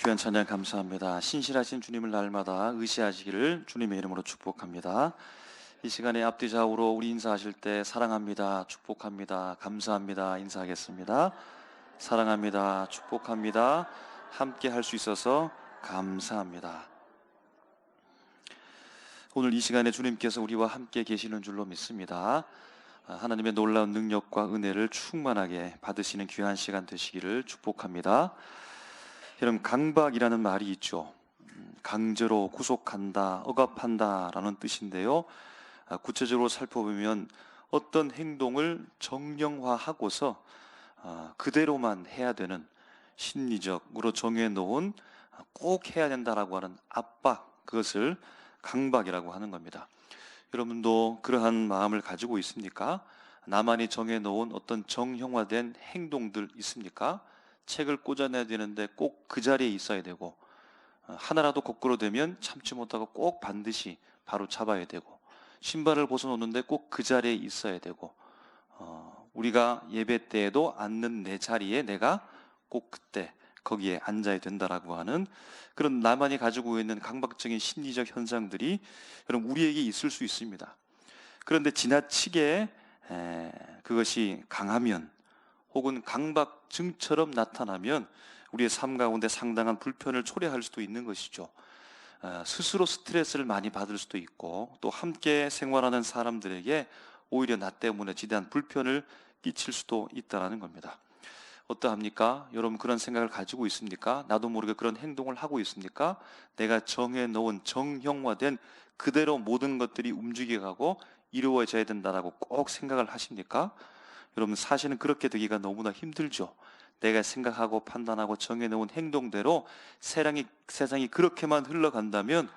귀한 찬양 감사합니다. 신실하신 주님을 날마다 의지하시기를 주님의 이름으로 축복합니다. 이 시간에 앞뒤 좌우로 우리 인사하실 때 사랑합니다, 축복합니다, 감사합니다 인사하겠습니다. 사랑합니다, 축복합니다, 함께 할 수 있어서 감사합니다. 오늘 이 시간에 주님께서 우리와 함께 계시는 줄로 믿습니다. 하나님의 놀라운 능력과 은혜를 충만하게 받으시는 귀한 시간 되시기를 축복합니다. 여러분, 강박이라는 말이 있죠. 강제로 구속한다, 억압한다 라는 뜻인데요, 구체적으로 살펴보면 어떤 행동을 정령화하고서 그대로만 해야 되는, 심리적으로 정해놓은 꼭 해야 된다라고 하는 압박, 그것을 강박이라고 하는 겁니다. 여러분도 그러한 마음을 가지고 있습니까? 나만이 정해놓은 어떤 정형화된 행동들 있습니까? 책을 꽂아내야 되는데 꼭 그 자리에 있어야 되고, 하나라도 거꾸로 되면 참지 못하고 꼭 반드시 바로 잡아야 되고, 신발을 벗어놓는데 꼭 그 자리에 있어야 되고, 우리가 예배 때에도 앉는 내 자리에 내가 꼭 그때 거기에 앉아야 된다라고 하는 그런 나만이 가지고 있는 강박적인 심리적 현상들이 여러분 우리에게 있을 수 있습니다. 그런데 지나치게 그것이 강하면, 혹은 강박증처럼 나타나면 우리의 삶 가운데 상당한 불편을 초래할 수도 있는 것이죠. 스스로 스트레스를 많이 받을 수도 있고, 또 함께 생활하는 사람들에게 오히려 나 때문에 지대한 불편을 끼칠 수도 있다는 겁니다. 어떠합니까? 여러분, 그런 생각을 가지고 있습니까? 나도 모르게 그런 행동을 하고 있습니까? 내가 정해놓은 정형화된 그대로 모든 것들이 움직여가고 이루어져야 된다고 꼭 생각을 하십니까? 여러분, 사실은 그렇게 되기가 너무나 힘들죠. 내가 생각하고 판단하고 정해놓은 행동대로 세상이 그렇게만 흘러간다면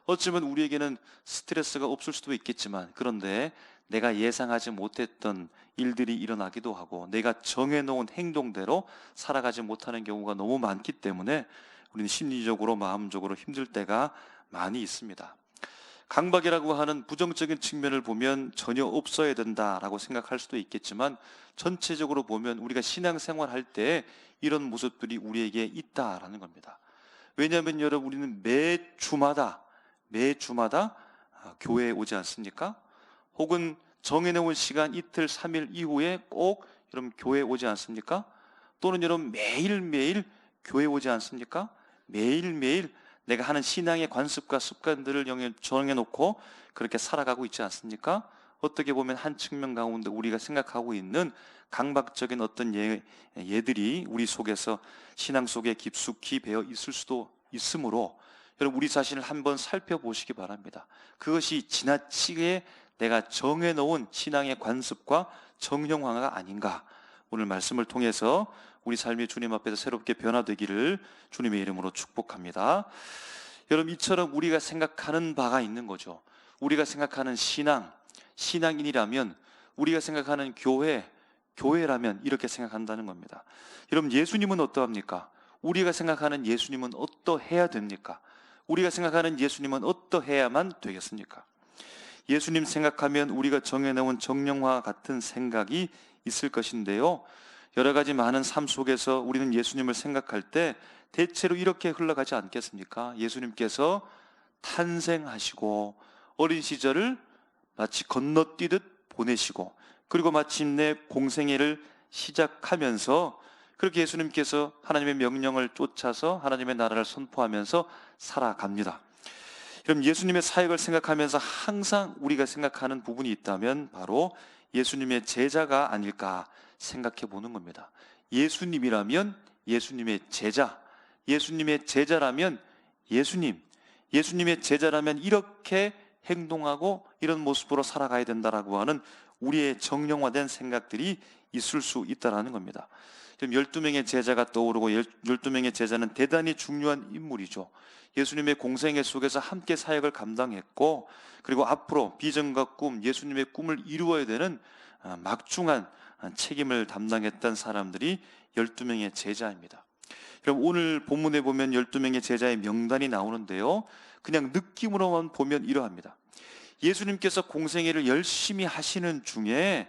어쩌면 우리에게는 스트레스가 없을 수도 있겠지만, 그런데 내가 예상하지 못했던 일들이 일어나기도 하고 내가 정해놓은 행동대로 살아가지 못하는 경우가 너무 많기 때문에 우리는 심리적으로 마음적으로 힘들 때가 많이 있습니다. 강박이라고 하는 부정적인 측면을 보면 전혀 없어야 된다라고 생각할 수도 있겠지만, 전체적으로 보면 우리가 신앙생활 할 때 이런 모습들이 우리에게 있다라는 겁니다. 왜냐하면 여러분, 우리는 매 주마다 교회에 오지 않습니까? 혹은 정해놓은 시간 이틀 3일 이후에 꼭 여러분 교회에 오지 않습니까? 또는 여러분 매일매일 교회에 오지 않습니까? 매일매일 내가 하는 신앙의 관습과 습관들을 정해놓고 그렇게 살아가고 있지 않습니까? 어떻게 보면 한 측면 가운데 우리가 생각하고 있는 강박적인 어떤 예들이 우리 속에서 신앙 속에 깊숙이 배어 있을 수도 있으므로, 여러분 우리 자신을 한번 살펴보시기 바랍니다. 그것이 지나치게 내가 정해놓은 신앙의 관습과 정형화가 아닌가, 오늘 말씀을 통해서 우리 삶이 주님 앞에서 새롭게 변화되기를 주님의 이름으로 축복합니다. 여러분, 이처럼 우리가 생각하는 바가 있는 거죠. 우리가 생각하는 신앙인이라면, 우리가 생각하는 교회라면 이렇게 생각한다는 겁니다. 여러분, 예수님은 어떠합니까? 우리가 생각하는 예수님은 어떠해야 됩니까? 우리가 생각하는 예수님은 어떠해야만 되겠습니까? 예수님 생각하면 우리가 정해놓은 정령화 같은 생각이 있을 것인데요, 여러 가지 많은 삶 속에서 우리는 예수님을 생각할 때 대체로 이렇게 흘러가지 않겠습니까? 예수님께서 탄생하시고 어린 시절을 마치 건너뛰듯 보내시고, 그리고 마침내 공생애를 시작하면서 그렇게 예수님께서 하나님의 명령을 쫓아서 하나님의 나라를 선포하면서 살아갑니다. 그럼 예수님의 사역을 생각하면서 항상 우리가 생각하는 부분이 있다면 바로 예수님의 제자가 아닐까 생각해 보는 겁니다. 예수님이라면 예수님의 제자, 예수님의 제자라면 예수님의 제자라면 이렇게 행동하고 이런 모습으로 살아가야 된다라고 하는 우리의 정령화된 생각들이 있을 수 있다는 겁니다. 12명의 제자가 떠오르고 12명의 제자는 대단히 중요한 인물이죠. 예수님의 공생애 속에서 함께 사역을 감당했고, 그리고 앞으로 비전과 꿈, 예수님의 꿈을 이루어야 되는 막중한 책임을 담당했던 사람들이 12명의 제자입니다. 그럼 오늘 본문에 보면 12명의 제자의 명단이 나오는데요, 그냥 느낌으로만 보면 이러합니다. 예수님께서 공생애를 열심히 하시는 중에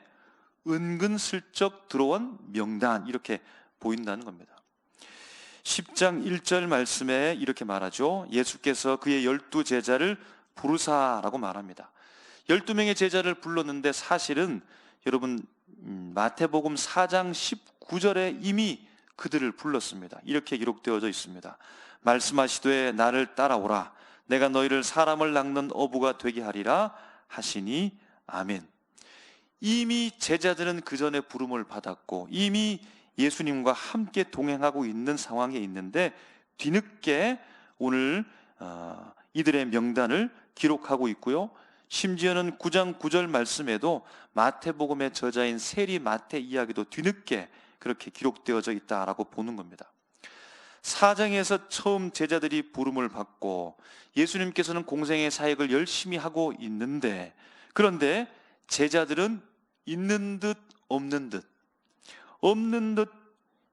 은근슬쩍 들어온 명단, 이렇게 보인다는 겁니다. 10장 1절 말씀에 이렇게 말하죠. 예수께서 그의 12제자를 부르사라고 말합니다. 12명의 제자를 불렀는데 사실은 여러분 마태복음 4장 19절에 이미 그들을 불렀습니다. 이렇게 기록되어져 있습니다. 말씀하시되 나를 따라오라. 내가 너희를 사람을 낚는 어부가 되게 하리라 하시니 아멘. 이미 제자들은 그 전에 부름을 받았고 이미 예수님과 함께 동행하고 있는 상황에 있는데 뒤늦게 오늘 이들의 명단을 기록하고 있고요. 심지어는 9장 9절 말씀에도 마태복음의 저자인 세리 마태 이야기도 뒤늦게 그렇게 기록되어져 있다라고 보는 겁니다. 4장에서 처음 제자들이 부름을 받고 예수님께서는 공생의 사역을 열심히 하고 있는데, 그런데 제자들은 있는 듯 없는 듯, 없는 듯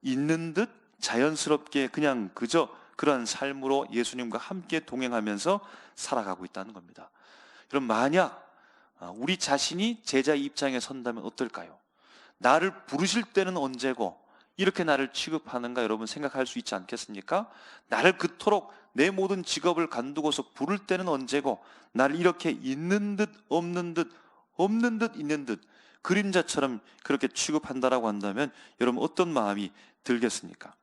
있는 듯 자연스럽게 그냥 그저 그러한 삶으로 예수님과 함께 동행하면서 살아가고 있다는 겁니다. 그럼 만약 우리 자신이 제자 입장에 선다면 어떨까요? 나를 부르실 때는 언제고 이렇게 나를 취급하는가 여러분 생각할 수 있지 않겠습니까? 나를 그토록 내 모든 직업을 간두고서 부를 때는 언제고 나를 이렇게 있는 듯 없는 듯 없는 듯 있는 듯 그림자처럼 그렇게 취급한다라고 한다면 여러분 어떤 마음이 들겠습니까?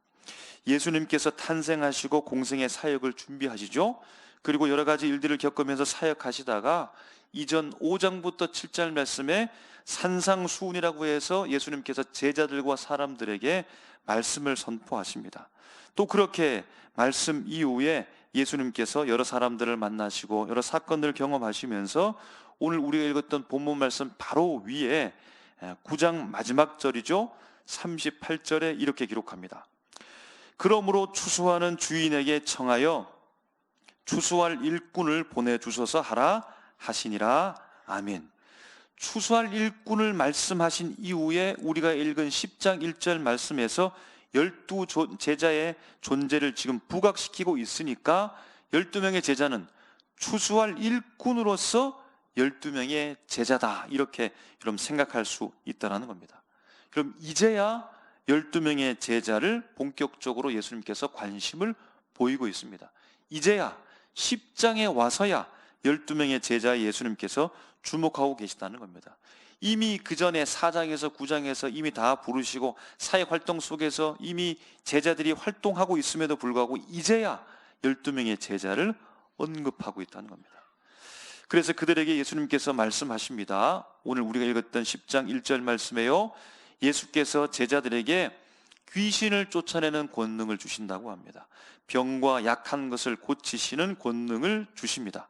예수님께서 탄생하시고 공생의 사역을 준비하시죠. 그리고 여러 가지 일들을 겪으면서 사역하시다가 이전 5장부터 7장 말씀에 산상수훈이라고 해서 예수님께서 제자들과 사람들에게 말씀을 선포하십니다. 또 그렇게 말씀 이후에 예수님께서 여러 사람들을 만나시고 여러 사건들을 경험하시면서 오늘 우리가 읽었던 본문 말씀 바로 위에 9장 마지막 절이죠. 38절에 이렇게 기록합니다. 그러므로 추수하는 주인에게 청하여 추수할 일꾼을 보내주셔서 하라 하시니라. 아멘. 추수할 일꾼을 말씀하신 이후에 우리가 읽은 10장 1절 말씀에서 12 제자의 존재를 지금 부각시키고 있으니까 12명의 제자는 추수할 일꾼으로서 12명의 제자다, 이렇게 여러분 생각할 수 있다는 겁니다. 그럼 이제야 12명의 제자를 본격적으로 예수님께서 관심을 보이고 있습니다. 이제야 10장에 와서야 12명의 제자 예수님께서 주목하고 계시다는 겁니다. 이미 그 전에 4장에서 9장에서 이미 다 부르시고 사역 활동 속에서 이미 제자들이 활동하고 있음에도 불구하고 이제야 12명의 제자를 언급하고 있다는 겁니다. 그래서 그들에게 예수님께서 말씀하십니다. 오늘 우리가 읽었던 10장 1절 말씀에요, 예수께서 제자들에게 귀신을 쫓아내는 권능을 주신다고 합니다. 병과 약한 것을 고치시는 권능을 주십니다.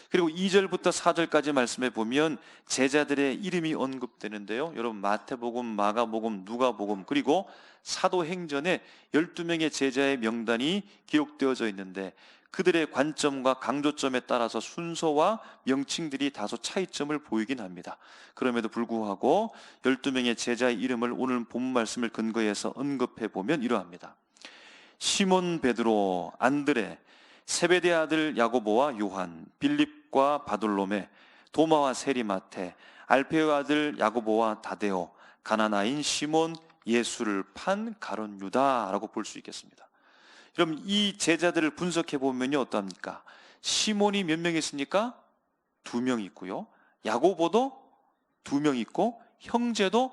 그리고 2절부터 4절까지 말씀해 보면 제자들의 이름이 언급되는데요. 여러분 마태복음, 마가복음, 누가복음 그리고 사도행전에 12명의 제자의 명단이 기록되어져 있는데 그들의 관점과 강조점에 따라서 순서와 명칭들이 다소 차이점을 보이긴 합니다. 그럼에도 불구하고 12명의 제자의 이름을 오늘 본문 말씀을 근거해서 언급해 보면 이러합니다. 시몬 베드로, 안드레, 세베대 아들 야고보와 요한, 빌립과 바돌로메, 도마와 세리마테, 알페의 아들 야고보와 다데오, 가나나인 시몬, 예수를 판 가룟 유다라고 볼 수 있겠습니다. 그럼 이 제자들을 분석해 보면요 어떠합니까? 시몬이 몇 명 있습니까? 2명 있고요. 야고보도 2명 있고 형제도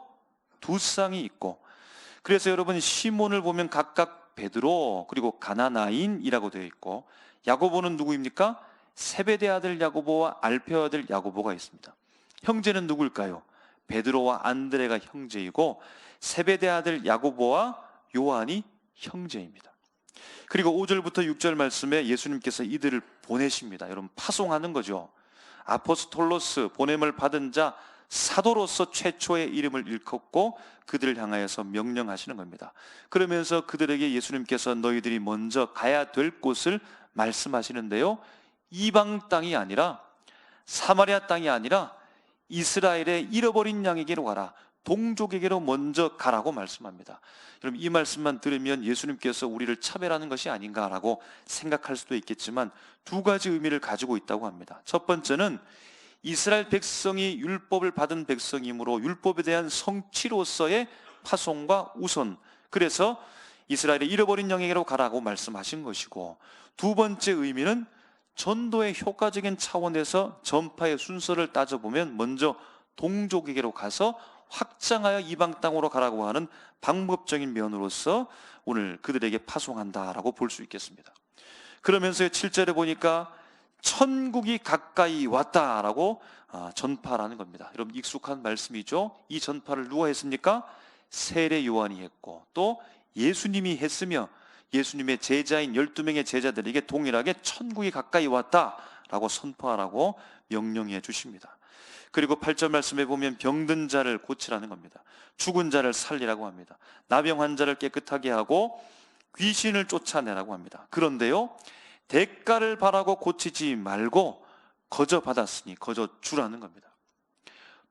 2쌍이 있고, 그래서 여러분 시몬을 보면 각각 베드로 그리고 가나나인이라고 되어 있고, 야고보는 누구입니까? 세베대 아들 야고보와 알페의 아들 야고보가 있습니다. 형제는 누구일까요? 베드로와 안드레가 형제이고 세베대 아들 야고보와 요한이 형제입니다. 그리고 5절부터 6절 말씀에 예수님께서 이들을 보내십니다. 여러분 파송하는 거죠. 아포스톨로스, 보냄을 받은 자, 사도로서 최초의 이름을 일컫고 그들을 향하여서 명령하시는 겁니다. 그러면서 그들에게 예수님께서 너희들이 먼저 가야 될 곳을 말씀하시는데요, 이방 땅이 아니라 사마리아 땅이 아니라 이스라엘의 잃어버린 양에게로 가라, 동족에게로 먼저 가라고 말씀합니다. 여러분 이 말씀만 들으면 예수님께서 우리를 차별하는 것이 아닌가라고 생각할 수도 있겠지만 2가지 의미를 가지고 있다고 합니다. 첫 번째는 이스라엘 백성이 율법을 받은 백성이므로 율법에 대한 성취로서의 파송과 우선, 그래서 이스라엘의 잃어버린 영에게로 가라고 말씀하신 것이고, 두 번째 의미는 전도의 효과적인 차원에서 전파의 순서를 따져보면 먼저 동족에게로 가서 확장하여 이방 땅으로 가라고 하는 방법적인 면으로서 오늘 그들에게 파송한다라고 볼 수 있겠습니다. 그러면서 7절에 보니까 천국이 가까이 왔다라고 전파라는 겁니다. 여러분 익숙한 말씀이죠. 이 전파를 누가 했습니까? 세례 요한이 했고 또 예수님이 했으며, 예수님의 제자인 12명의 제자들에게 동일하게 천국이 가까이 왔다라고 선포하라고 명령해 주십니다. 그리고 8절 말씀에 보면 병든 자를 고치라는 겁니다. 죽은 자를 살리라고 합니다. 나병 환자를 깨끗하게 하고 귀신을 쫓아내라고 합니다. 그런데요, 대가를 바라고 고치지 말고 거저 받았으니 거저 주라는 겁니다.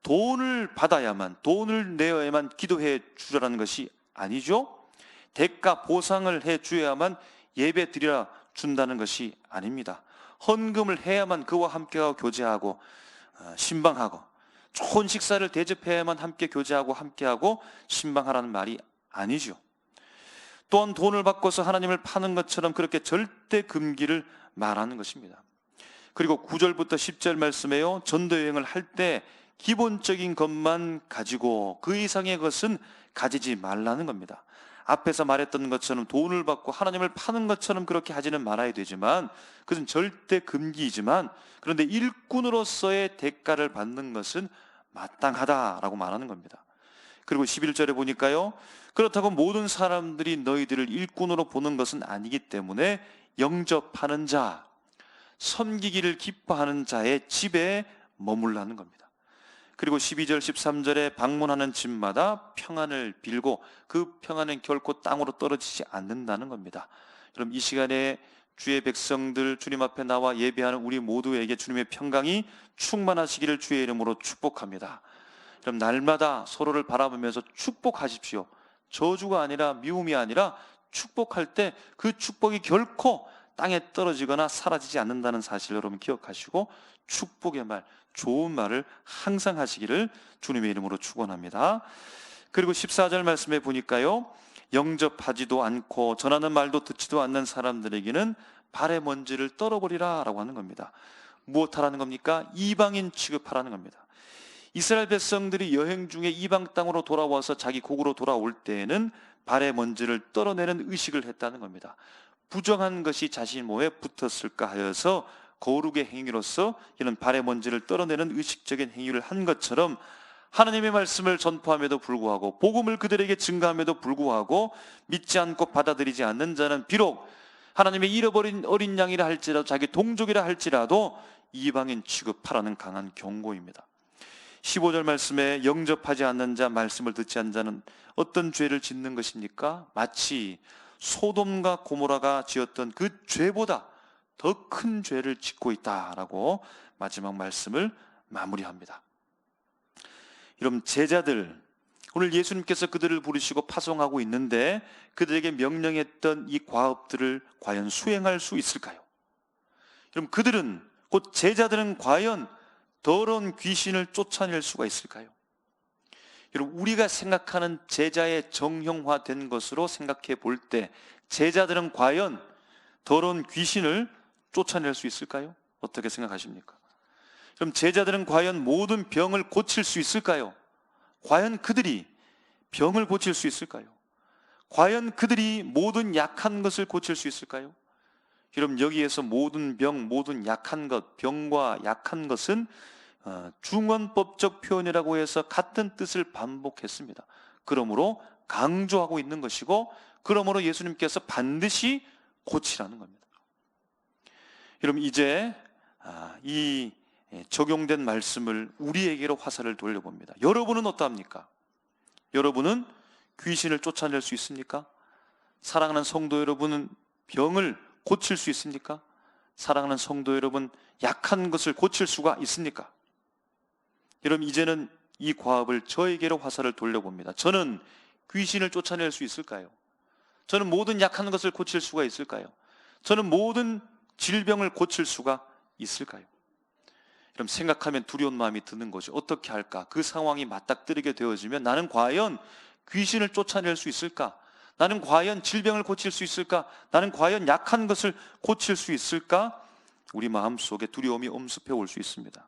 돈을 받아야만, 돈을 내어야만 기도해 주라는 것이 아니죠. 대가 보상을 해 주어야만 예배 드리라 준다는 것이 아닙니다. 헌금을 해야만 그와 함께하고 교제하고 신방하고, 좋은 식사를 대접해야만 함께 교제하고 함께하고 신방하라는 말이 아니죠. 또한 돈을 받고서 하나님을 파는 것처럼 그렇게 절대 금기를 말하는 것입니다. 그리고 9절부터 10절 말씀에요, 전도여행을 할 때 기본적인 것만 가지고 그 이상의 것은 가지지 말라는 겁니다. 앞에서 말했던 것처럼 돈을 받고 하나님을 파는 것처럼 그렇게 하지는 말아야 되지만, 그것은 절대 금기이지만, 그런데 일꾼으로서의 대가를 받는 것은 마땅하다라고 말하는 겁니다. 그리고 11절에 보니까요, 그렇다고 모든 사람들이 너희들을 일꾼으로 보는 것은 아니기 때문에 영접하는 자, 섬기기를 기뻐하는 자의 집에 머물라는 겁니다. 그리고 12절 13절에 방문하는 집마다 평안을 빌고 그 평안은 결코 땅으로 떨어지지 않는다는 겁니다. 그럼 이 시간에 주의 백성들 주님 앞에 나와 예배하는 우리 모두에게 주님의 평강이 충만하시기를 주의 이름으로 축복합니다. 그럼 날마다 서로를 바라보면서 축복하십시오. 저주가 아니라, 미움이 아니라 축복할 때 그 축복이 결코 땅에 떨어지거나 사라지지 않는다는 사실을 여러분 기억하시고, 축복의 말, 좋은 말을 항상 하시기를 주님의 이름으로 축원합니다. 그리고 14절 말씀에 보니까요, 영접하지도 않고 전하는 말도 듣지도 않는 사람들에게는 발의 먼지를 떨어버리라 라고 하는 겁니다. 무엇하라는 겁니까? 이방인 취급하라는 겁니다. 이스라엘 백성들이 여행 중에 이방 땅으로 돌아와서 자기 고국으로 돌아올 때에는 발의 먼지를 떨어내는 의식을 했다는 겁니다. 부정한 것이 자신 몸에 붙었을까 하여서 거룩의 행위로서 이런 발의 먼지를 떨어내는 의식적인 행위를 한 것처럼, 하나님의 말씀을 전파함에도 불구하고 복음을 그들에게 증가함에도 불구하고 믿지 않고 받아들이지 않는 자는 비록 하나님의 잃어버린 어린 양이라 할지라도, 자기 동족이라 할지라도 이방인 취급하라는 강한 경고입니다. 15절 말씀에 영접하지 않는 자, 말씀을 듣지 않는 자는 어떤 죄를 짓는 것입니까? 마치 소돔과 고모라가 지었던 그 죄보다 더 큰 죄를 짓고 있다라고 마지막 말씀을 마무리합니다. 여러분, 제자들, 오늘 예수님께서 그들을 부르시고 파송하고 있는데 그들에게 명령했던 이 과업들을 과연 수행할 수 있을까요? 여러분, 그들은, 곧 제자들은 과연 더러운 귀신을 쫓아낼 수가 있을까요? 여러분, 우리가 생각하는 제자의 정형화된 것으로 생각해 볼 때 제자들은 과연 더러운 귀신을 쫓아낼 수 있을까요? 어떻게 생각하십니까? 그럼 제자들은 과연 모든 병을 고칠 수 있을까요? 과연 그들이 병을 고칠 수 있을까요? 과연 그들이 모든 약한 것을 고칠 수 있을까요? 여러분, 여기에서 모든 병, 모든 약한 것, 병과 약한 것은 중언법적 표현이라고 해서 같은 뜻을 반복했습니다. 그러므로 강조하고 있는 것이고, 그러므로 예수님께서 반드시 고치라는 겁니다. 여러분, 이제 이 적용된 말씀을 우리에게로 화살을 돌려봅니다. 여러분은 어떠합니까? 여러분은 귀신을 쫓아낼 수 있습니까? 사랑하는 성도 여러분은 병을 고칠 수 있습니까? 사랑하는 성도 여러분, 약한 것을 고칠 수가 있습니까? 여러분, 이제는 이 과업을 저에게로 화살을 돌려봅니다. 저는 귀신을 쫓아낼 수 있을까요? 저는 모든 약한 것을 고칠 수가 있을까요? 저는 모든 질병을 고칠 수가 있을까요? 여러분, 생각하면 두려운 마음이 드는 거죠. 어떻게 할까? 그 상황이 맞닥뜨리게 되어지면 나는 과연 귀신을 쫓아낼 수 있을까? 나는 과연 질병을 고칠 수 있을까? 나는 과연 약한 것을 고칠 수 있을까? 우리 마음속에 두려움이 엄습해 올 수 있습니다.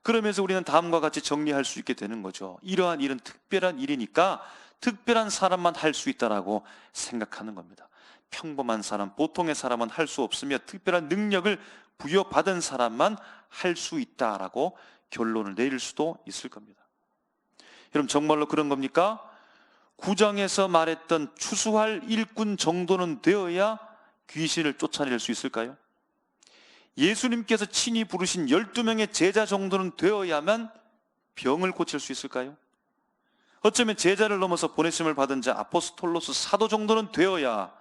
그러면서 우리는 다음과 같이 정리할 수 있게 되는 거죠. 이러한 일은 특별한 일이니까 특별한 사람만 할 수 있다라고 생각하는 겁니다. 평범한 사람, 보통의 사람은 할 수 없으며 특별한 능력을 부여받은 사람만 할 수 있다라고 결론을 내릴 수도 있을 겁니다. 여러분, 정말로 그런 겁니까? 9장에서 말했던 추수할 일꾼 정도는 되어야 귀신을 쫓아낼 수 있을까요? 예수님께서 친히 부르신 12명의 제자 정도는 되어야만 병을 고칠 수 있을까요? 어쩌면 제자를 넘어서 보내심을 받은 자 아포스톨로스 사도 정도는 되어야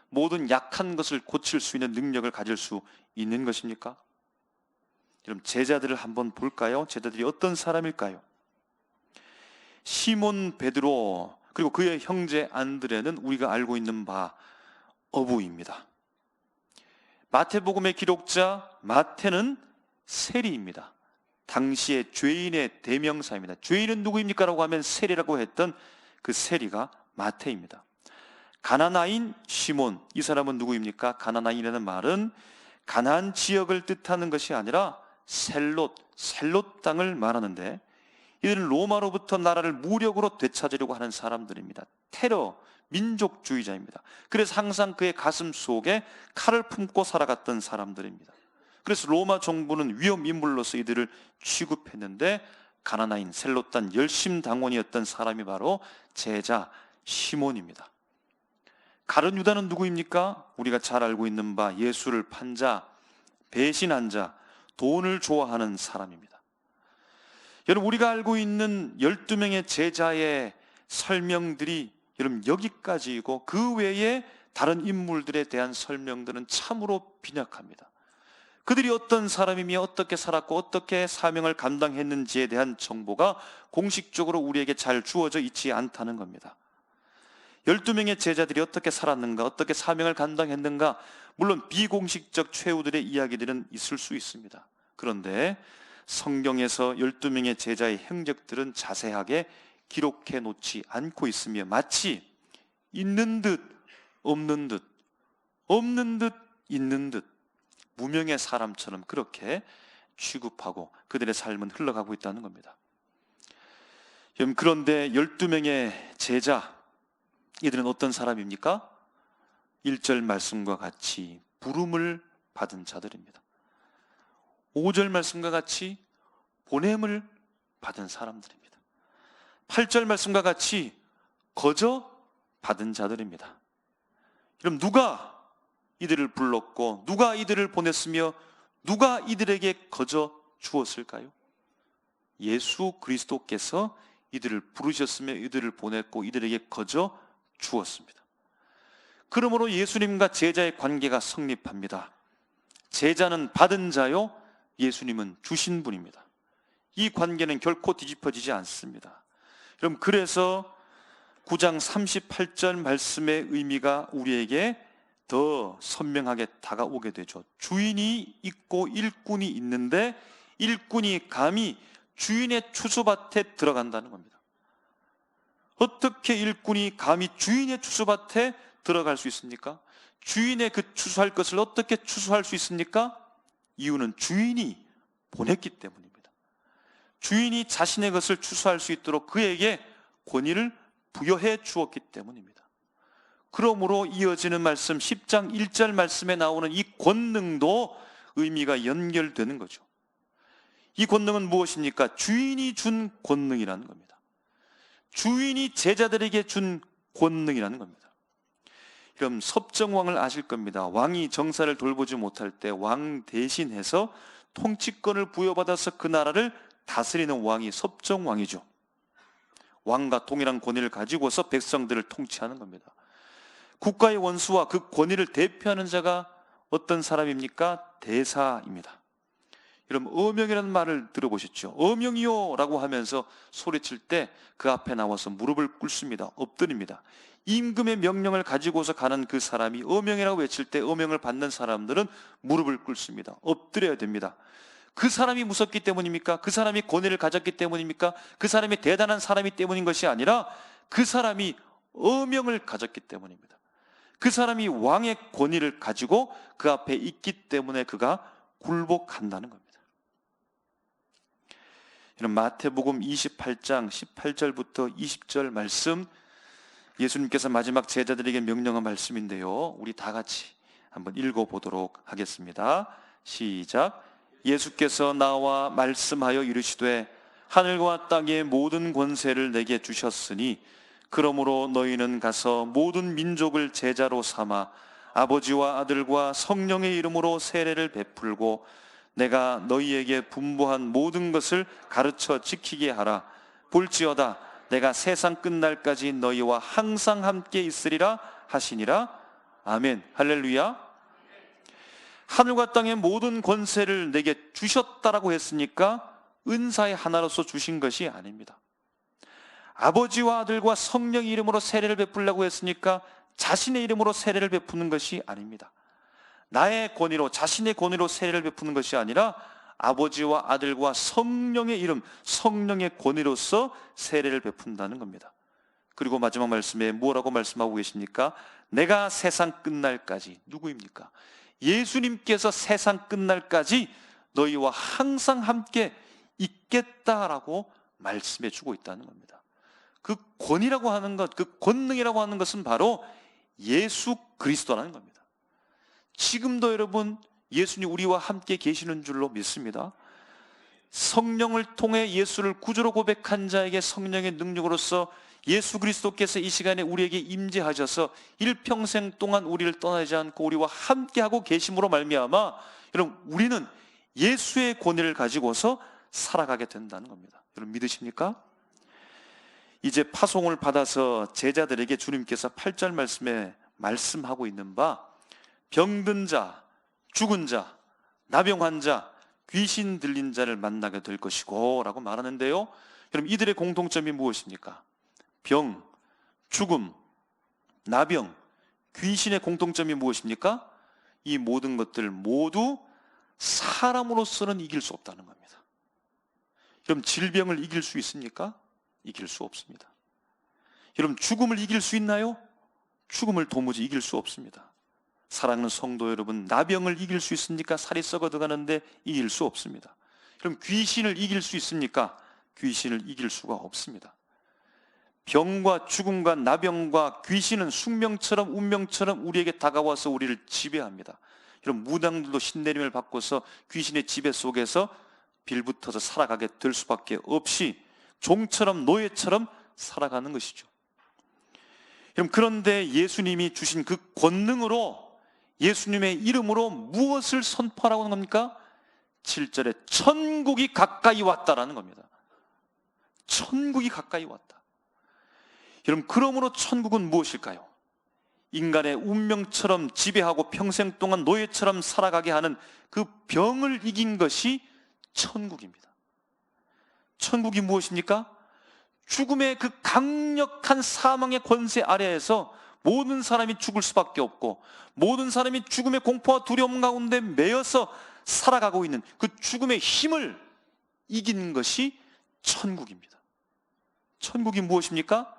모든 약한 것을 고칠 수 있는 능력을 가질 수 있는 것입니까? 여러분, 제자들을 한번 볼까요? 제자들이 어떤 사람일까요? 시몬 베드로 그리고 그의 형제 안드레는 우리가 알고 있는 바 어부입니다. 마태복음의 기록자 마태는 세리입니다. 당시의 죄인의 대명사입니다. 죄인은 누구입니까? 라고 하면 세리라고 했던 그 세리가 마태입니다. 가나나인 시몬, 이 사람은 누구입니까? 가나나인이라는 말은 가나안 지역을 뜻하는 것이 아니라 셀롯 땅을 말하는데, 이들은 로마로부터 나라를 무력으로 되찾으려고 하는 사람들입니다. 테러, 민족주의자입니다. 그래서 항상 그의 가슴 속에 칼을 품고 살아갔던 사람들입니다. 그래서 로마 정부는 위험 인물로서 이들을 취급했는데, 가나나인 셀롯 땅 열심당원이었던 사람이 바로 제자 시몬입니다. 가룟 유다는 누구입니까? 우리가 잘 알고 있는 바 예수를 판 자, 배신한 자, 돈을 좋아하는 사람입니다. 여러분, 우리가 알고 있는 12명의 제자의 설명들이 여러분 여기까지이고, 그 외에 다른 인물들에 대한 설명들은 참으로 빈약합니다. 그들이 어떤 사람이며 어떻게 살았고 어떻게 사명을 감당했는지에 대한 정보가 공식적으로 우리에게 잘 주어져 있지 않다는 겁니다. 12명의 제자들이 어떻게 살았는가, 어떻게 사명을 감당했는가, 물론 비공식적 최후들의 이야기들은 있을 수 있습니다. 그런데 성경에서 12명의 제자의 행적들은 자세하게 기록해 놓지 않고 있으며, 마치 있는 듯 없는 듯, 없는 듯 있는 듯, 무명의 사람처럼 그렇게 취급하고 그들의 삶은 흘러가고 있다는 겁니다. 그런데 12명의 제자, 이들은 어떤 사람입니까? 1절 말씀과 같이 부름을 받은 자들입니다. 5절 말씀과 같이 보냄을 받은 사람들입니다. 8절 말씀과 같이 거저 받은 자들입니다. 그럼 누가 이들을 불렀고 누가 이들을 보냈으며 누가 이들에게 거저 주었을까요? 예수 그리스도께서 이들을 부르셨으며 이들을 보냈고 이들에게 거저 주었습니다. 그러므로 예수님과 제자의 관계가 성립합니다. 제자는 받은 자요, 예수님은 주신 분입니다. 이 관계는 결코 뒤집어지지 않습니다. 그럼 그래서 9장 38절 말씀의 의미가 우리에게 더 선명하게 다가오게 되죠. 주인이 있고 일꾼이 있는데 일꾼이 감히 주인의 추수밭에 들어간다는 겁니다. 어떻게 일꾼이 감히 주인의 추수밭에 들어갈 수 있습니까? 주인의 그 추수할 것을 어떻게 추수할 수 있습니까? 이유는 주인이 보냈기 때문입니다. 주인이 자신의 것을 추수할 수 있도록 그에게 권위를 부여해 주었기 때문입니다. 그러므로 이어지는 말씀 10장 1절 말씀에 나오는 이 권능도 의미가 연결되는 거죠. 이 권능은 무엇입니까? 주인이 준 권능이라는 겁니다. 주인이 제자들에게 준 권능이라는 겁니다. 그럼 섭정왕을 아실 겁니다. 왕이 정사를 돌보지 못할 때 왕 대신해서 통치권을 부여받아서 그 나라를 다스리는 왕이 섭정왕이죠. 왕과 동일한 권위를 가지고서 백성들을 통치하는 겁니다. 국가의 원수와 그 권위를 대표하는 자가 어떤 사람입니까? 대사입니다. 여러분, 어명이라는 말을 들어보셨죠? 어명이요 라고 하면서 소리칠 때 그 앞에 나와서 무릎을 꿇습니다. 엎드립니다. 임금의 명령을 가지고서 가는 그 사람이 어명이라고 외칠 때 어명을 받는 사람들은 무릎을 꿇습니다. 엎드려야 됩니다. 그 사람이 무섭기 때문입니까? 그 사람이 권위를 가졌기 때문입니까? 그 사람이 대단한 사람이 때문인 것이 아니라 그 사람이 어명을 가졌기 때문입니다. 그 사람이 왕의 권위를 가지고 그 앞에 있기 때문에 그가 굴복한다는 겁니다. 이런 마태복음 28장 18절부터 20절 말씀, 예수님께서 마지막 제자들에게 명령한 말씀인데요, 우리 다 같이 한번 읽어보도록 하겠습니다. 시작. 예수께서 나와 말씀하여 이르시되 하늘과 땅의 모든 권세를 내게 주셨으니 그러므로 너희는 가서 모든 민족을 제자로 삼아 아버지와 아들과 성령의 이름으로 세례를 베풀고 내가 너희에게 분부한 모든 것을 가르쳐 지키게 하라. 볼지어다 내가 세상 끝날까지 너희와 항상 함께 있으리라 하시니라. 아멘. 할렐루야. 하늘과 땅의 모든 권세를 내게 주셨다라고 했으니까 은사의 하나로서 주신 것이 아닙니다. 아버지와 아들과 성령 이름으로 세례를 베풀라고 했으니까 자신의 이름으로 세례를 베푸는 것이 아닙니다. 나의 권위로, 자신의 권위로 세례를 베푸는 것이 아니라 아버지와 아들과 성령의 이름, 성령의 권위로서 세례를 베푼다는 겁니다. 그리고 마지막 말씀에 뭐라고 말씀하고 계십니까? 내가 세상 끝날까지, 누구입니까? 예수님께서 세상 끝날까지 너희와 항상 함께 있겠다라고 말씀해 주고 있다는 겁니다. 그 권위라고 하는 것, 그 권능이라고 하는 것은 바로 예수 그리스도라는 겁니다. 지금도 여러분 예수님 우리와 함께 계시는 줄로 믿습니다. 성령을 통해 예수를 구주로 고백한 자에게 성령의 능력으로서 예수 그리스도께서 이 시간에 우리에게 임재하셔서 일평생 동안 우리를 떠나지 않고 우리와 함께하고 계심으로 말미암아 여러분 우리는 예수의 권위를 가지고서 살아가게 된다는 겁니다. 여러분 믿으십니까? 이제 파송을 받아서 제자들에게 주님께서 8절 말씀에 말씀하고 있는 바 병든 자, 죽은 자, 나병 환자, 귀신 들린 자를 만나게 될 것이고 라고 말하는데요, 그럼 이들의 공통점이 무엇입니까? 병, 죽음, 나병, 귀신의 공통점이 무엇입니까? 이 모든 것들 모두 사람으로서는 이길 수 없다는 겁니다. 그럼 질병을 이길 수 있습니까? 이길 수 없습니다. 여러분 죽음을 이길 수 있나요? 죽음을 도무지 이길 수 없습니다. 사랑하는 성도 여러분, 나병을 이길 수 있습니까? 살이 썩어 들어가는데 이길 수 없습니다. 그럼 귀신을 이길 수 있습니까? 귀신을 이길 수가 없습니다. 병과 죽음과 나병과 귀신은 숙명처럼 운명처럼 우리에게 다가와서 우리를 지배합니다. 이런 무당들도 신내림을 받고서 귀신의 지배 속에서 빌붙어서 살아가게 될 수밖에 없이 종처럼 노예처럼 살아가는 것이죠. 그런데 예수님이 주신 그 권능으로, 예수님의 이름으로 무엇을 선포하라고 하는 겁니까? 7절에 천국이 가까이 왔다라는 겁니다. 천국이 가까이 왔다. 여러분 그러므로 천국은 무엇일까요? 인간의 운명처럼 지배하고 평생 동안 노예처럼 살아가게 하는 그 병을 이긴 것이 천국입니다. 천국이 무엇입니까? 죽음의 그 강력한 사망의 권세 아래에서 모든 사람이 죽을 수밖에 없고 모든 사람이 죽음의 공포와 두려움 가운데 매여서 살아가고 있는 그 죽음의 힘을 이긴 것이 천국입니다. 천국이 무엇입니까?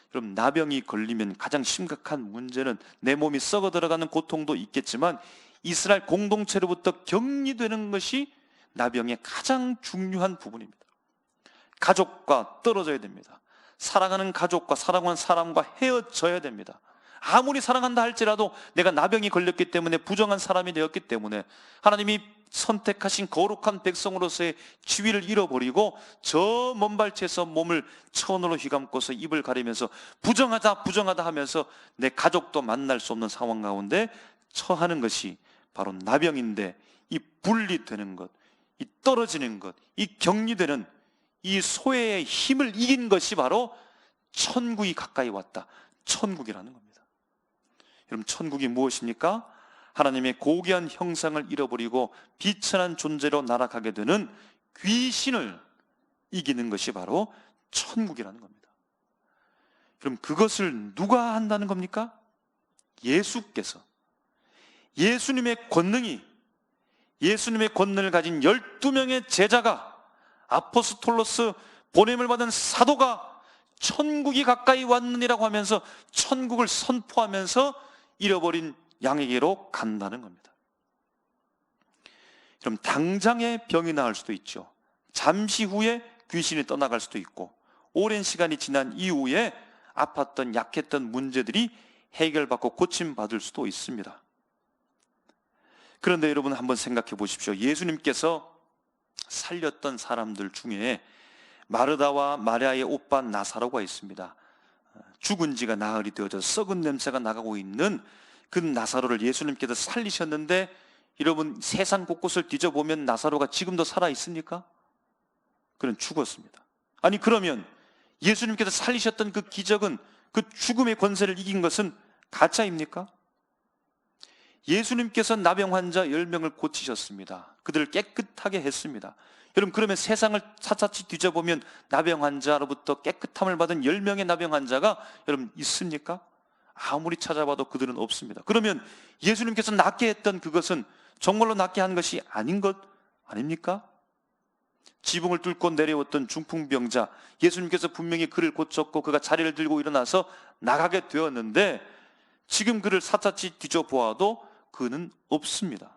그럼 나병이 걸리면 가장 심각한 문제는 내 몸이 썩어 들어가는 고통도 있겠지만 이스라엘 공동체로부터 격리되는 것이 나병의 가장 중요한 부분입니다. 가족과 떨어져야 됩니다. 사랑하는 가족과 사랑하는 사람과 헤어져야 됩니다. 아무리 사랑한다 할지라도 내가 나병이 걸렸기 때문에 부정한 사람이 되었기 때문에 하나님이 선택하신 거룩한 백성으로서의 지위를 잃어버리고 저 먼 발치에서 몸을 천으로 휘감고서 입을 가리면서 부정하다 부정하다 하면서 내 가족도 만날 수 없는 상황 가운데 처하는 것이 바로 나병인데, 이 분리되는 것, 이 떨어지는 것, 이 격리되는 이 소외의 힘을 이긴 것이 바로 천국이 가까이 왔다, 천국이라는 겁니다. 여러분 천국이 무엇입니까? 하나님의 고귀한 형상을 잃어버리고 비천한 존재로 날아가게 되는 귀신을 이기는 것이 바로 천국이라는 겁니다. 그럼 그것을 누가 한다는 겁니까? 예수께서, 예수님의 권능이, 예수님의 권능을 가진 12명의 제자가, 아포스톨로스 보냄을 받은 사도가 천국이 가까이 왔느니라고 하면서 천국을 선포하면서 잃어버린 양에게로 간다는 겁니다. 그럼 당장에 병이 나을 수도 있죠. 잠시 후에 귀신이 떠나갈 수도 있고, 오랜 시간이 지난 이후에 아팠던 약했던 문제들이 해결받고 고침받을 수도 있습니다. 그런데 여러분 한번 생각해 보십시오. 예수님께서 살렸던 사람들 중에 마르다와 마리아의 오빠 나사로가 있습니다. 죽은 지가 나흘이 되어져 썩은 냄새가 나가고 있는 그 나사로를 예수님께서 살리셨는데, 여러분 세상 곳곳을 뒤져보면 나사로가 지금도 살아 있습니까? 그는 죽었습니다. 아니 그러면 예수님께서 살리셨던 그 기적은, 그 죽음의 권세를 이긴 것은 가짜입니까? 예수님께서 나병 환자 10명을 고치셨습니다. 그들을 깨끗하게 했습니다. 여러분 그러면 세상을 차차치 뒤져보면 나병 환자로부터 깨끗함을 받은 10명의 나병 환자가 여러분 있습니까? 아무리 찾아봐도 그들은 없습니다. 그러면 예수님께서 낫게 했던 그것은 정말로 낫게 한 것이 아닌 것 아닙니까? 지붕을 뚫고 내려왔던 중풍병자, 예수님께서 분명히 그를 고쳤고 그가 자리를 들고 일어나서 나가게 되었는데, 지금 그를 사차치 뒤져보아도 그는 없습니다.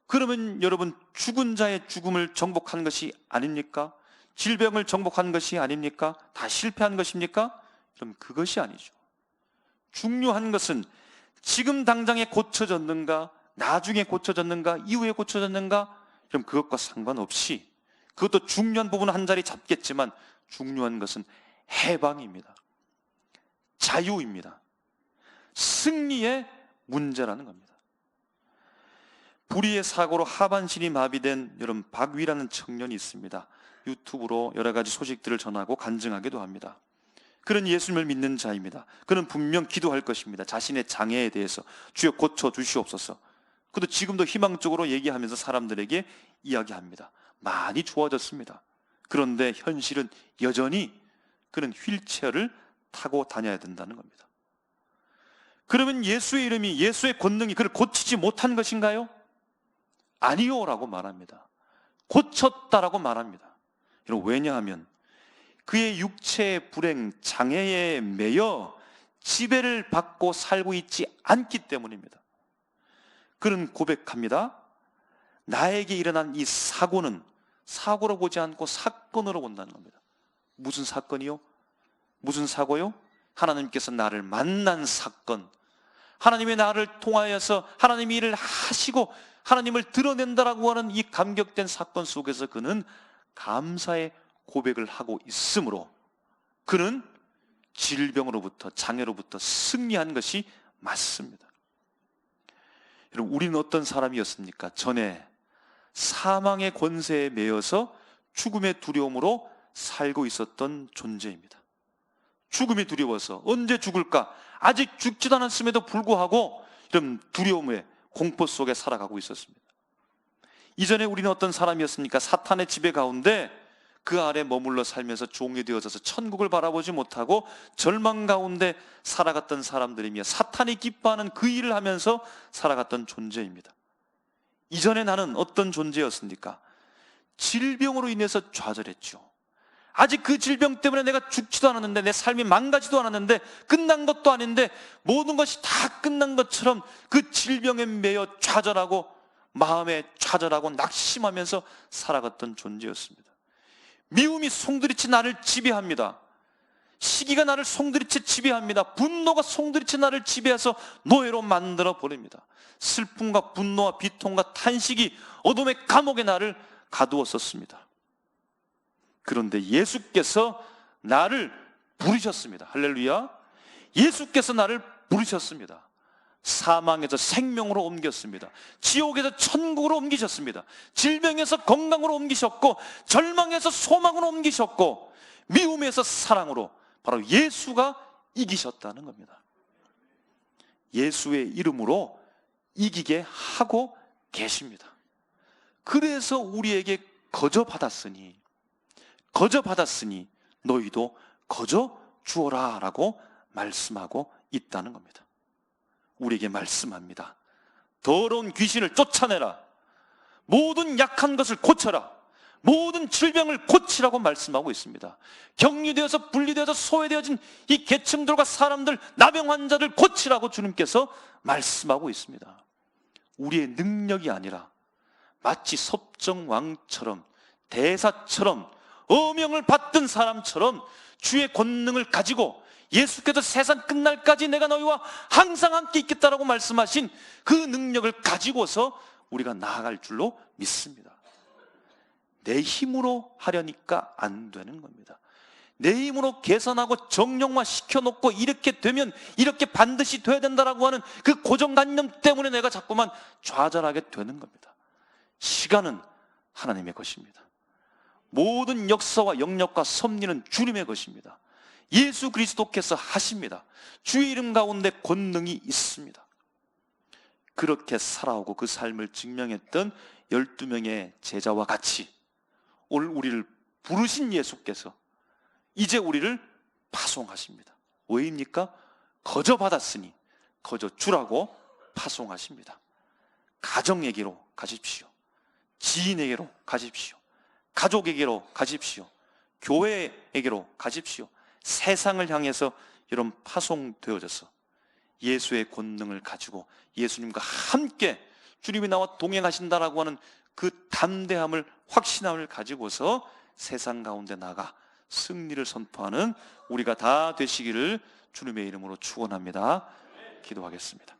그러면 여러분 죽은 자의 죽음을 정복한 것이 아닙니까? 질병을 정복한 것이 아닙니까? 다 실패한 것입니까? 그럼 그것이 아니죠. 중요한 것은 지금 당장에 고쳐졌는가, 나중에 고쳐졌는가, 이후에 고쳐졌는가, 그럼 그것과 상관없이, 그것도 중요한 부분은 한 자리 잡겠지만 중요한 것은 해방입니다. 자유입니다. 승리의 문제라는 겁니다. 불의의 사고로 하반신이 마비된 여러분 박위라는 청년이 있습니다. 유튜브로 여러 가지 소식들을 전하고 간증하기도 합니다. 그는 예수님을 믿는 자입니다. 그는 분명 기도할 것입니다. 자신의 장애에 대해서 주여 고쳐 주시옵소서. 그도 지금도 희망적으로 얘기하면서 사람들에게 이야기합니다. 많이 좋아졌습니다. 그런데 현실은 여전히 그는 휠체어를 타고 다녀야 된다는 겁니다. 그러면 예수의 이름이, 예수의 권능이 그를 고치지 못한 것인가요? 아니요라고 말합니다. 고쳤다라고 말합니다. 왜냐하면 그의 육체의 불행, 장애에 매여 지배를 받고 살고 있지 않기 때문입니다. 그는 고백합니다. 나에게 일어난 이 사고는 사고로 보지 않고 사건으로 본다는 겁니다. 무슨 사건이요? 무슨 사고요? 하나님께서 나를 만난 사건, 하나님이 나를 통하여서 하나님이 일을 하시고 하나님을 드러낸다라고 하는 이 감격된 사건 속에서 그는 감사의 고백을 하고 있으므로 그는 질병으로부터, 장애로부터 승리한 것이 맞습니다. 여러분, 우리는 어떤 사람이었습니까? 전에 사망의 권세에 매여서 죽음의 두려움으로 살고 있었던 존재입니다. 죽음이 두려워서 언제 죽을까? 아직 죽지도 않았음에도 불구하고 이런 두려움의 공포 속에 살아가고 있었습니다. 이전에 우리는 어떤 사람이었습니까? 사탄의 지배 가운데 그 아래 머물러 살면서 종이 되어져서 천국을 바라보지 못하고 절망 가운데 살아갔던 사람들이며 사탄이 기뻐하는 그 일을 하면서 살아갔던 존재입니다. 이전에 나는 어떤 존재였습니까? 질병으로 인해서 좌절했죠. 아직 그 질병 때문에 내가 죽지도 않았는데, 내 삶이 망가지도 않았는데, 끝난 것도 아닌데 모든 것이 다 끝난 것처럼 그 질병에 매여 좌절하고 마음에 좌절하고 낙심하면서 살아갔던 존재였습니다. 미움이 송두리째 나를 지배합니다. 시기가 나를 송두리째 지배합니다. 분노가 송두리째 나를 지배해서 노예로 만들어 버립니다. 슬픔과 분노와 비통과 탄식이 어둠의 감옥에 나를 가두었었습니다. 그런데 예수께서 나를 부르셨습니다. 할렐루야. 예수께서 나를 부르셨습니다. 사망에서 생명으로 옮겼습니다. 지옥에서 천국으로 옮기셨습니다. 질병에서 건강으로 옮기셨고, 절망에서 소망으로 옮기셨고, 미움에서 사랑으로 바로 예수가 이기셨다는 겁니다. 예수의 이름으로 이기게 하고 계십니다. 그래서 우리에게 거저 받았으니 너희도 거저 주어라 라고 말씀하고 있다는 겁니다. 우리에게 말씀합니다. 더러운 귀신을 쫓아내라. 모든 약한 것을 고쳐라. 모든 질병을 고치라고 말씀하고 있습니다. 격리되어서 분리되어서 소외되어진 이 계층들과 사람들, 나병 환자들 고치라고 주님께서 말씀하고 있습니다. 우리의 능력이 아니라 마치 섭정왕처럼, 대사처럼, 어명을 받던 사람처럼 주의 권능을 가지고 예수께서 세상 끝날까지 내가 너희와 항상 함께 있겠다라고 말씀하신 그 능력을 가지고서 우리가 나아갈 줄로 믿습니다. 내 힘으로 하려니까 안 되는 겁니다. 내 힘으로 계산하고 정령화 시켜놓고 이렇게 되면 이렇게 반드시 돼야 된다라고 하는 그 고정관념 때문에 내가 자꾸만 좌절하게 되는 겁니다. 시간은 하나님의 것입니다. 모든 역사와 영역과 섭리는 주님의 것입니다. 예수 그리스도께서 하십니다. 주의 이름 가운데 권능이 있습니다. 그렇게 살아오고 그 삶을 증명했던 12명의 제자와 같이 오늘 우리를 부르신 예수께서 이제 우리를 파송하십니다. 왜입니까? 거저 받았으니 거저 주라고 파송하십니다. 가정에게로 가십시오. 지인에게로 가십시오. 가족에게로 가십시오. 교회에게로 가십시오. 세상을 향해서 이런 파송되어져서 예수의 권능을 가지고 예수님과 함께 주님이 나와 동행하신다라고 하는 그 담대함을, 확신함을 가지고서 세상 가운데 나가 승리를 선포하는 우리가 다 되시기를 주님의 이름으로 축원합니다. 기도하겠습니다.